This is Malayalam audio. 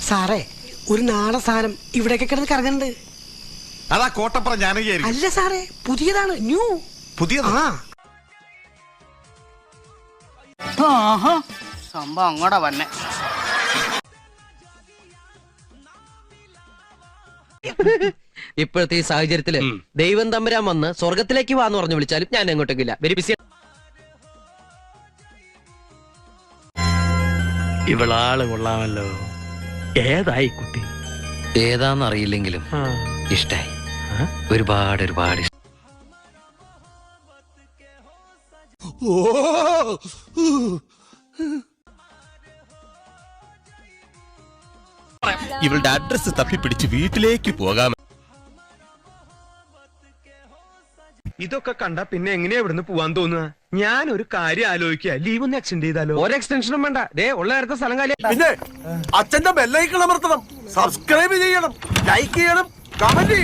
സാറേ, ഒരു നാടൻ സാധനം ഇവിടെയൊക്കെ കിടന്ന് കറങ്ങുന്നുണ്ട്. അതാ കോട്ടപ്പുറം ജാനകിയായിരിക്കും. അല്ല സാറേ, പുതിയതാണ്, ന്യൂ. പുതിയത്? സംഭവം അങ്ങോടെ വന്നെ. ഇപ്പോഴത്തെ ഈ സാഹചര്യത്തില് ദൈവം തമ്പുരാൻ വന്ന് സ്വർഗത്തിലേക്ക് വാന്ന് പറഞ്ഞു വിളിച്ചാലും ഞാൻ എങ്ങോട്ടേക്കില്ല. Very busy. ഇവളാള് കൊള്ളാമല്ലോ. ഏതായി കുട്ടി? ഏതാന്നറിയില്ലെങ്കിലും ഇഷ്ടായി. ഒരുപാട് ഒരുപാട് ഇഷ്ടം. ഇവളുടെ അഡ്രസ് തപ്പിപ്പിടിച്ച് വീട്ടിലേക്ക് പോകാം. ഇതൊക്കെ കണ്ട പിന്നെ എങ്ങനെയാ ഇവിടുന്ന് പോവാൻ തോന്നുക? ഞാൻ ഒരു കാര്യം ആലോചിക്കുക, ലീവ് ഒന്ന് എക്സ്റ്റെൻഡ് ചെയ്താലോ? ഒരു എക്സ്റ്റൻഷനും വേണ്ട, ഉള്ള നേരത്തെ സ്ഥലം കാലി. പിന്നെ അച്ഛന്റെ ബെല്ലൈക്കൺ അമർത്തണം, സബ്സ്ക്രൈബ് ചെയ്യണം, ലൈക്ക് ചെയ്യണം, കമന്റ് ചെയ്യണം.